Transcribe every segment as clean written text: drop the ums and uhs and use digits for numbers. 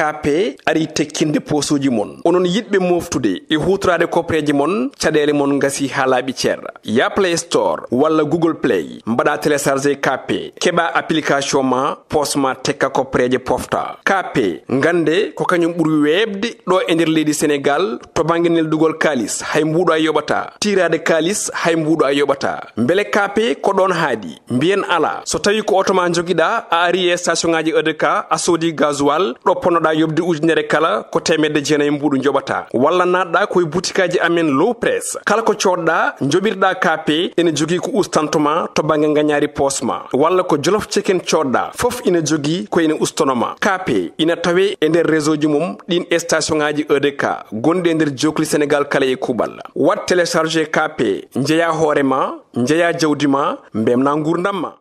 KP ari tekkinde posuji mon onon yidbe moftude e hutrade kopreji mon cadele mon ngasi halabi cerra ya Play Store wala Google Play mbada télécharger KP keba application ma posma tekka kopreje pofta KP ngande ko kanyum buri webde do e nder leydi Sénégal to banginel dugol kalis hay mbudo ayobata tirade kalis hay mbudo ayobata mbele KP ko don haadi mbien ala so tawi ko auto ma jogida a ari e station ngaji EDK a sodi gasoil do ponoda yobde ujunere kala ko temedde jeenay mbudu jobata walla nadda koy boutikaji amen low press kala ko codda jobirda KP ene jogi ko ustantuma to bangi nganyari posma walla ko jollof chicken codda fof ina jogi ko ene ustonoma KP ina tawe e nder réseau ji mum din station ngaji EDK gonde nder jokli Sénégal kala e kubal wat télécharger KP njeya horema njeya jawdima mbemna ngurdamma.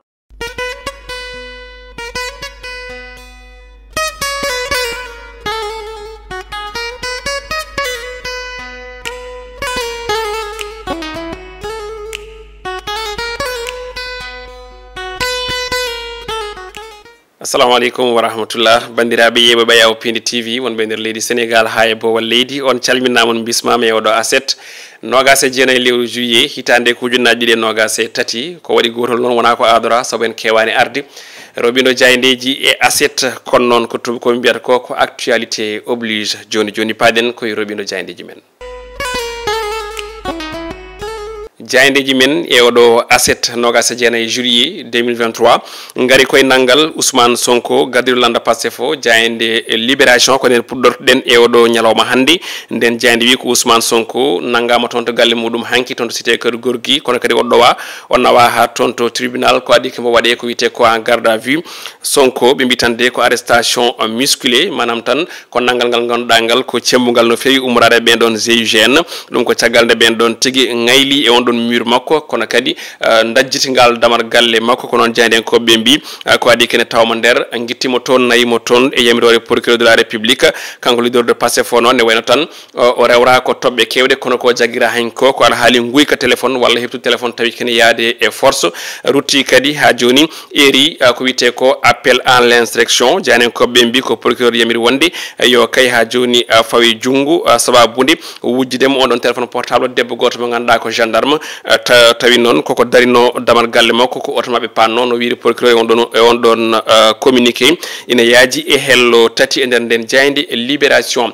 Assalamu alaikum wa rahmatullah bandirabe yebe bayaw Piindi TV won be nder leydi Sénégal haye bo wal leydi on calminamon bismama e odo aset nogase jeenay lewru juillet hitande ko junnaji de nogase tati ko wadi gotol non wona ko adora saben kewani ardi robino jayndeji e aset kon non ko tubi ko mbiyata ko actualité oblige joni paden ko robino jayndeji men jayndeji men e odo aset nogase jeenay juillet 2023 ngari koy nangal Ousmane Sonko gadiro landa Pastefo jaynde libération ko nen puddorten e odo nyalawma hande den jaynde wi ko Ousmane Sonko nangama tonto galle mudum hanki tonto cité keur gorgui kono kadi oddo wa on nawa ha tonto tribunal ko adi ko wade ko wite ko en garde à vue Sonko be mbitande ko arrestation musculée manam tan ko nangal ngal gondangal ko cembugal no fewi umrade ben don GIGN dum ko tagalde ben don tigi ngayli e on mur makko kono kadi dajjitingal damar galle makko ko non jande ko be mbi ko adi kene tawma nder gittimo ton nayimo ton e yamirore procureur de la république kanko leader de Pastefo non ne wayno tan o rewra ko tobbe kewde kono ko jagira hen ko ala haali nguyka téléphone walla hebtu téléphone tawi kene yaade e force rutti kadi ha joni eri ko wite ko appel en l'instruction jane ko be mbi ko procureur yamiri wonde yo kay ha joni fawi jungu sababude wujjidem on don téléphone portable debbo goto mo ganda ko gendarme tawi non koko darino damal galle makko ko auto mabbe panno no wiiri procureur on don communiqué ina yaaji e hello tati e den jaynde libération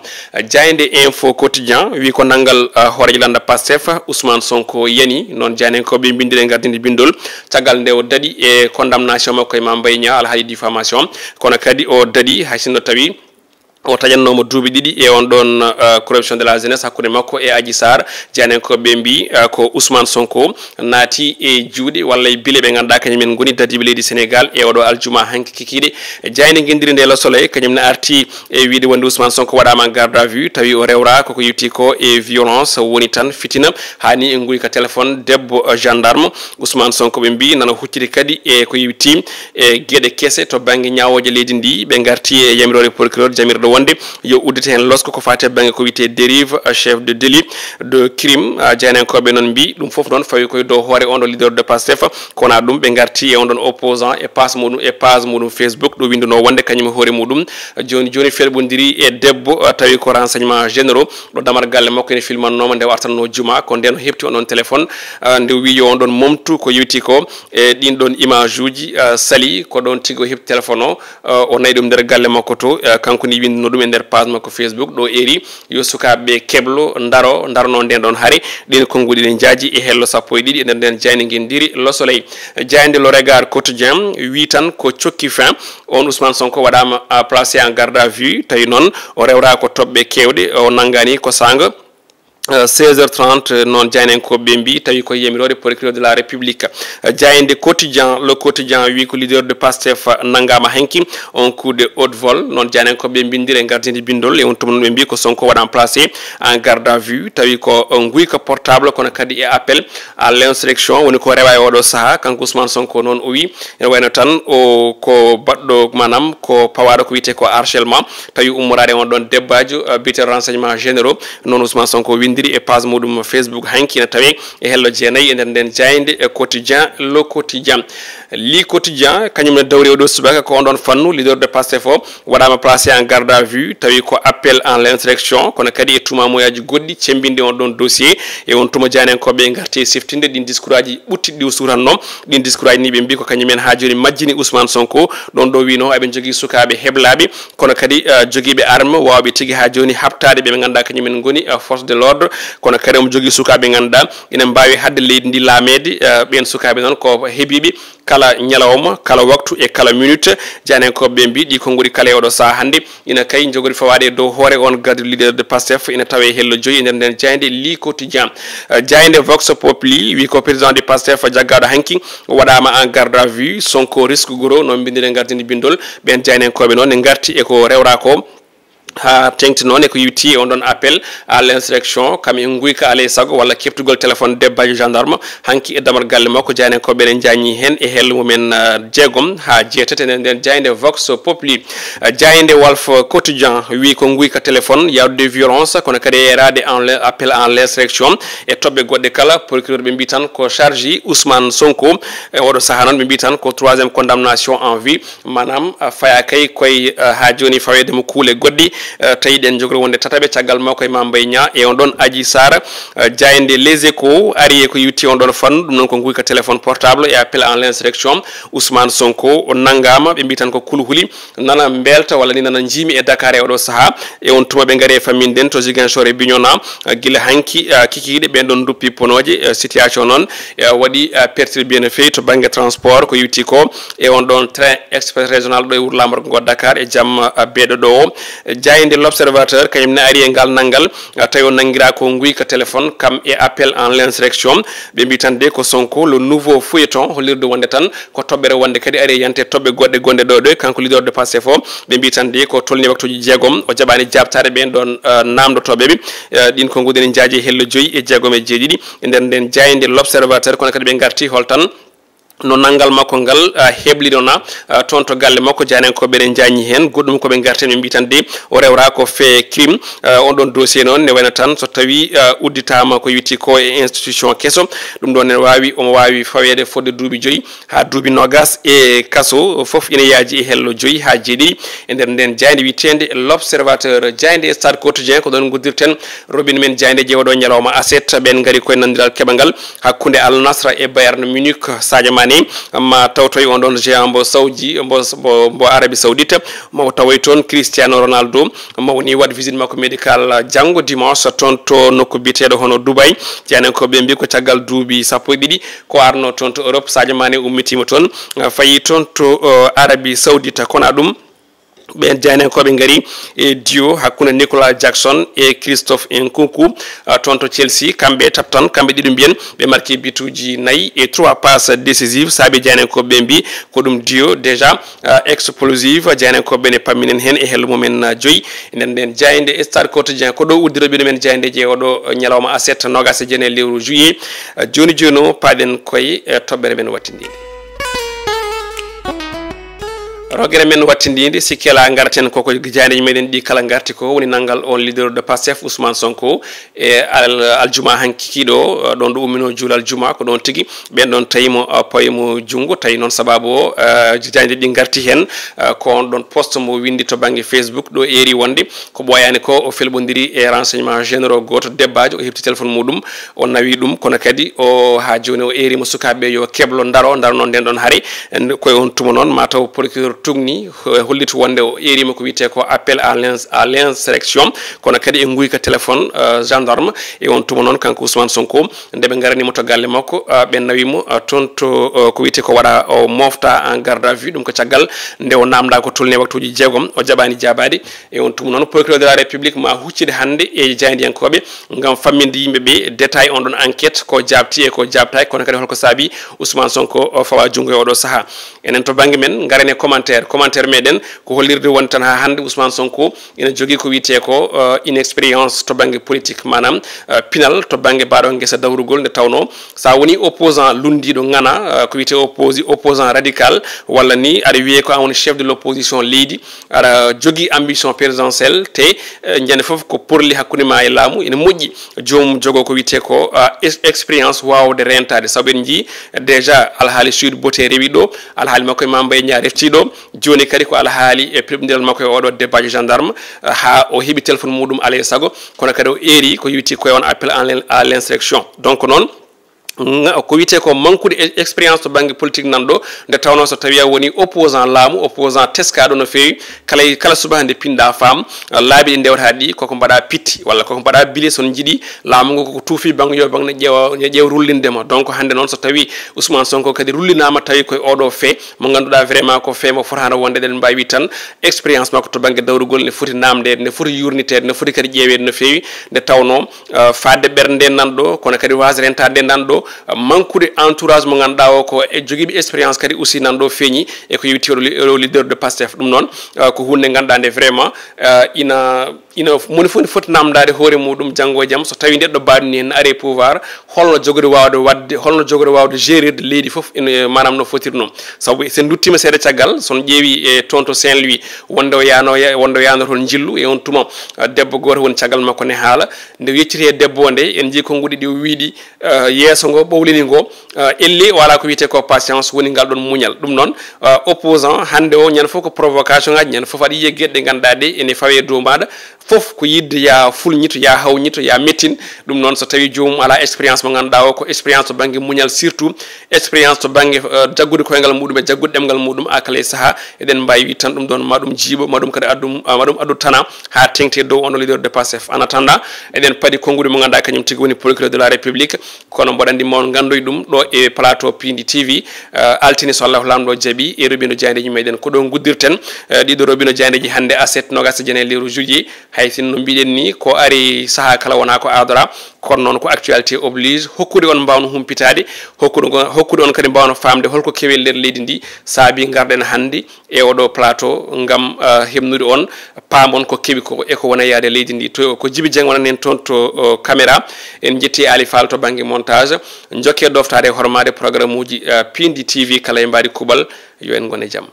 jaynde info quotidien wi ko nangal horeji landa Pastef Ousmane Sonko yani non jane ko be bindire gardinde bindol tagal nde o dadi e condamnation makko e Mame Nya al hadi diffamation kono kadi o dadi haysino tawi o tajannomo duubi didi e on don corruption de la jeunesse hakkude makko e Adji Sarr janen ko be mbi ko Ousmane Sonko naati e juude walla e bile be ganda kanyum men goni dadi leydi Sénégal e odo aljuma hanki kikide jayne gendiri nde la soleil kanyum na arti e wiide wonde Ousmane Sonko wadama garde à vue tawi o rewra ko yuti ko e violence woni tan fitina hani e nguri ka téléphone debbo gendarme Ousmane Sonko be mbi nana huccidi kadi e ko yuti e gede kesse to bangi nyaawoje leydi ndi be garti e yamirore procureur jamirdo wonde yo uddite hen losko ko fate bangi ko wite dérive chef de délit de crime jane ko be non bi dum fof non fawi koy do hore on do leader de Pastef ko na dum be garti e on don opposant e page mudum Facebook do windono wonde kanyum hore mudum joni felbondiri e debbo tawi ko renseignement généraux do damar galle makko ne filman no nde wartanno juma ko den hebti on téléphone nde wi yo on don momtu ko yewti ko e din don image uji sali ko don tigo heb téléphone o naydum der galle makko to kanko ni windono dum e der page makko Facebook do eri yo sukabe keblo ndaro non den don hari din kongudi den jaaji e hello sappo e didi e den jayni ngendiri lo soleil jayande lo regard quotidien wi tan ko cokki fin on Ousmane Sonko wadama placé en garde à vue tawi non o rewra ko tobbe kewde o nangani ko sanga 16h30 non jaynen ko bembi tawi ko yemirode procureur de la république jayende quotidien le quotidien wi ko leader de Pastef nangama hanki on coup de haute vol non jaynen ko bembi ndire gardien bindol e on tum bembi ko Sonko wadan placé en garde à vue tawi ko ngui ko portable kono kadi e appel à l'insurrection woni ko rewa e odo saha kanko Ousmane Sonko non o wi en wayno tan o ko baddo manam ko pawado ko wite ko harcèlement tawi umurade on don debbajo bité renseignement généraux non Ousmane Sonko wi e page mudum Facebook hanki na tawi e hello jeenay e den jayinde e quotidien le quotidien li quotidien kañum ne dawri oɗo subaka ko on ɗon fannu leader de Pastef o waɗama placé en garde à vue tawi ko appel en l'insurrection kono kadi e tumamoyaji goɗɗi cembinde on ɗon dossier e on tuma janenkoɓe garti siftinde ɗin discours aji ɓuttiɗi ɗi suranno ɗin discours aji ni ɓe mbi ko kañumen ha joni majjini Ousmane Sonko ɗon ɗo wino eɓe jogui sukaɓe heblaɓe kono kadi joguiɓe arme wawɓe tigui ha joni habtade ɓe ganduɗa kañumen goni force de l'ordre kono kadi omo jogui sukaɓe ganduɗa ina mbawi hadde leydi ndi laamede ɓen sukaɓe noon ko heeɓiɓe kala ñalawma kala waktu e kala minute janenkoɓe mbi ɗi konnguri kala e oɗo saaha hannde ina kay jogori fawade e dow hoore on garde leader de Pastef ina tawe hello joyi e nder nden jayde li quotidien jayde vox populi wi ko président de Pastef jaggaɗo hanki waɗama en garde à vue Sonko risque gros noon bindire gardini bindol ɓen janenkoɓe noon ne garti eko rewra ko ha tengti noon e ko yiwti on ɗon appel à l'insurrection kam en guyka alay saago walla keftugol téléphone debbajo gendarme hanki e damar galle makko janenkoɓe ne jañi hen e hello mumen jeegom ha jeetati enen nden jayde vox populi jayde Walf quotidien wi ko guyka téléphone yawde violence kono kadi yerade en appel en l'insurrection e toɓɓe goɗɗe kala procureur ɓe mbi tan ko charge Ousmane Sonko e oɗo saaha noon ɓe mbi tan ko troisiéme condamnation en vie manam faya kay koye ha joni fawedemo kuule goɗɗi tawi ɗen jogori wonde tataɓe caggal makko e Mame Mbaye Niang e on ɗon Adji Sarr jayde les échos ari e ko yiwti on ɗon fannu ɗum noon ko guyka téléphone portable et appel en l'insurrection Ousmane Sonko o nanggama ɓe mbi tan ko kulhuli nana belta walla ni nana jiimi e Dakar e oɗo saaha e on tuma ɓe gaari e famille nden to Ziguinchor e Bignona guila hanki kikiɗe ɓen ɗon duppi ponoje situation noon waɗi perturbé no fewi to banggue transport ko yiwti ko e on ɗon train express régional ɗo e wuuro lamorgo ngo Dakar e jamma beeɗo ɗo o jayde l'observateur kañum ne ari e ngal nanggal tawi o nanguira ko guyka téléphone kam e appel en l'insurrection ɓe mbi tan de ko Sonko le nouveau feuilleton hollirde wonde tan ko toɓɓere wonde kadi ari yante toɓɓe goɗɗe gonɗe ɗo ɗo kanko leader de Pastef o ɓe mbi tan de ko tolni waktuji jeegom o jaɓani jabtade ɓen ɗon namdotoɓeɓe ɗin ko ngude ne jaaji hello joyyi e jeegom e jeeɗiɗi e nder nden jayde l'observateur kono kadi ɓe garti holtan no nanggal makko ngal heblidona toon to galle makko janenkoɓe ne jañi hen goɗɗum koɓe garten ɓe mbi tan de o rewra ko fait crime on ɗon dossier noon ne wayno tan so tawi udditama ko witti ko e institution kesso ɗum ɗon ne wawi omo wawi fawede fodde duuɓi joyyi ha duuɓi nogas e kaso foof ina yaaji e hello joyyi ha jeeɗiɗi e nder nden jayde wittede l'observateur jayde stade quotidien ko ɗon guddirten robine men jayde jeewaɗo ñalawma aset ɓen gaari koye nandiral keɓal hakkude Al Nassr e Bayern Munich Sadio Mané ma tawtoy on ɗon géant mbo Saudi mbo Arabie Saoudite mo tawoy toon Cristiano Ronaldo mo woni waɗ visite makko médical janggo dimanche toon to nokku biteɗo hono Dubai janenkoɓe mbi ko caggal duuɓi sappo e ɗiɗi ko arno toon to Europe Sadio Mané ummitima toon fayi toon to Arabie Saoudite kono ɗum ɓen janenkoɓe gaari e duo hakkude Nicolas Jackson e Christophe Nkunku toon to Chelsea kamɓe taptan kamɓe ɗiɗo mbiyen ɓe marqué bituji 4 et 3 passes décisives saabi janenkoɓe mbi ko ɗum duo déjà explosive janenkoɓe ne pamminen hen e hello mumen joyyi nden nden jayde stade quotidien ko ɗo uddiroɓe ɗumen jayde jeewoɗo ñalawma aset nogas e jeenayi lewru juillet joni joni o paɗen koye toɓɓere men wattindide rogere men wattindide sikkela garaten koko jaaneji meɗen ɗi kala garti ko woni nanggal on leader de Pastef Ousmane Sonko e aljuma hankikiɗo ɗon ɗo ummino juula aljuma ko ɗon tigui ɓen ɗon tawimo pawimo junggo tawi noon sababu o jaaneji ɗi garti hen ko on ɗon poste mo windi to banggue Facebook ɗo eri wonde ko ɓoyani ko o felɓodiri e renseignement généraux goto debbajo o hebti téléphone muɗum o nawi ɗum kono kadi o ha joni o erimo sukaɓeɓe yo keblo daro noon nden ɗon haari koye on tuma noon mataw procureur tugni holliti wonde o erima ko wiyete ko appel à l'insurrection kono kadi e guyka téléphone gendarme e on tuma noon kanko Ousmane Sonko nde ɓe garanimo to galle makko ɓe nawimo toon to ko wiyete ko waɗa o mofta en garde à vue ɗum ko caggal nde o namda ko tolni waktuji jeegom o jaɓani jabade e on tuma noon procureur de la république ma huccide hande e jaydiyankoɓe gam famminde yimɓeɓe détail on ɗon enquête ko jabti e ko jabtaki kono kadi holko saabi Ousmane Sonko fawa junggo e oɗo saaha enen to banggue men garane commentaire commentaire meden ko hollirde won tan ha hande Ousmane Sonko ina jogi ko wiite ko inexpérience to bangue politique manam pinal to bangue baɗo ngesa dawrugol nde tawno sa woni opposant lundiɗo ngana ko wiite opposant radical walla ni aɗa wiye ko an chef de l'opposition leydi aɗa jogi ambition présidentielle te ñande foof ko porli hakkude ma e laamu ina moƴƴi joomum jogo ko wiite ko expérience wawde rentade saabu en jii déjà alhaali sud bote rewi ɗo alhaali makko e Mame Mbaye Niang refti ɗo joni kadi ko alhaali e peɓdiral makko e oɗo débat gendarme ha o heeɓi téléphone muɗum alay sago kono kadi o eri ko wiiti koye on appel à l'insurrection donc noon ko wiite ko manqude expérience to bangue politique nanɗo nde tawno so tawi a woni opposant laamu opposant teskaɗo no fewi kala subaka nde pinɗa faam laabi ɗi ndewata ɗi koko mbaɗa pitti walla koko mbaɗa bile son jiiɗi laamu ngo koko tuufi bangue yo bangue ne ƴeewa rullindema donc hande noon so tawi Ousmane Sonko kadi rullinama tawi koye oɗo fait mo ganduɗa vraiment ko fait mo fotano wonde ɗen mbawi tan expérience makko to bangue dawrugol ne foti namdede ne foti yurnitede ne foti kadi ƴeewede no fewi nde tawno fadde ɓernde nanɗo kono kadi wasde rentade nanɗo manqude entourage mo ganduɗa o ko e joguiɓe expérience kadi aussi nanɗo feeñi e ko yewti o leader de Pastef ɗum noon ko hunde ganduɗa nde vraiment ina moni fof ne foti namdade hoore muɗum janggo e jaam so tawi ndeɗɗo baɗuni en ari pouvoir holno jogori wawde wadde holno jogori wawde gérirde leydi foof manam no fotirno saabu sen duttima seeɗa caggal son ƴeewi e toon to Saint Louis wonde o yano toon jillu e on tuma debbo goto woni caggal makko ne haala nde yecciti e debbo nde en jii konguɗi ɗi o wiiɗi yeeso ngo ɓowlini ngo elli wala ko wiite ko patience woni ngal ɗon muñal ɗum noon opposant hande o ñande foof ko provocation ngaji ñande foof aɗa yiye gueɗɗe ganduɗa ɗe ene fawe dow maɗa foof ko yidde ya fulñito ya hawñito ya mettin ɗum noon so tawi jomum ala expérience mo ganduɗa o ko expérience to banggue muñal surtout expérience to banggue jaggude koyngal muɗum e jaggude ɗemgal muɗum akala e saaha eɗen mbawi wi tan ɗum ɗon maɗum jiiɓo maɗum kadi maɗum addu tana ha tengte dow ono leader de Pastef en attendant eɗen paadi kongude mo ganduɗa kañum tigui woni procureur de la république kono mboɗandi mon gandoy ɗum ɗo e plateau Piindi TV altini so Allah lamɗo jaaɓi e robino diandeji meɗen ko ɗo guddirten ɗiɗo robino diandeji hande aset nogas jene lewru juillet hay sinno mbiɗen ni ko ari saaha kala wona ko adora kono noon ko actualité oblige hokkude on mbawno humpitade hokkude on kadi mbawno famde holko kewel nder leydi ndi saabi garɗen hande e oɗo plateau gam hemnude on paamon ko keewi ko eko wona yaade leydi ndi to ko Djiby Dieng wonan en toon to caméra en jetti Ali Fall to banggue montage jokke doftade e hormade programme uji Piindi TV kala e mbaɗi kuɓal yo en gone jaam.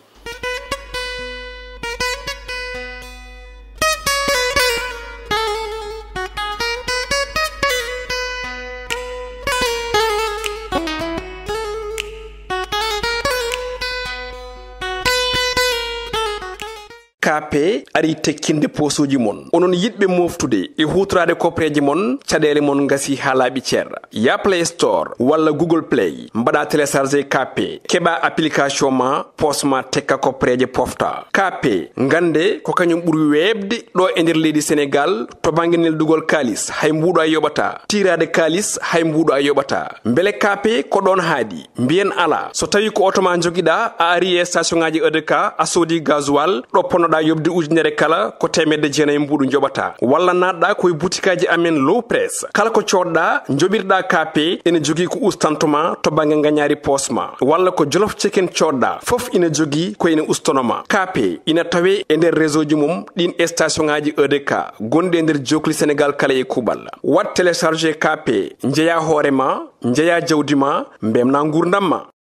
KP ari tekkinde posuji mon onon yidɓe moftude e hutorade kopreji mon caɗele mon gasi ha laaɓi ceerra ya Play Store walla Google Play mbaɗa téléchargé KP keɓa application ma posma tekka kopreje pofta KP gande ko kañum ɓuuri webde ɗo e nder leydi Sénégal to banggue neldugol kalis hay mbuɗo a yoɓata tirade kalis hay mbuɗo a yoɓata beele KP ko ɗon haadi mbiyen ala so tawi ko auto ma joguiɗa a ari e station ngaji EDK a soodi gasoil ɗo ponnoɗa yobde ujunere kala ko temedde jeenayyi mbuɗu joɓata walla natɗa koye boutikaji amen low press kala ko coɗɗa joɓirɗa KP ene jogui ko ustantoma to banggue gagnari posma walla ko jolof chicken coɗɗa foof ina jogui ko ina ustonoma KP ina tawe e nder réseau ji mum ɗin station ngaji EDK gonɗi e nder jokli Sénégal kala e kuɓal wat téléchargé KP jeeya hoorema jeeya jawdi ma mbemna gurdam ma.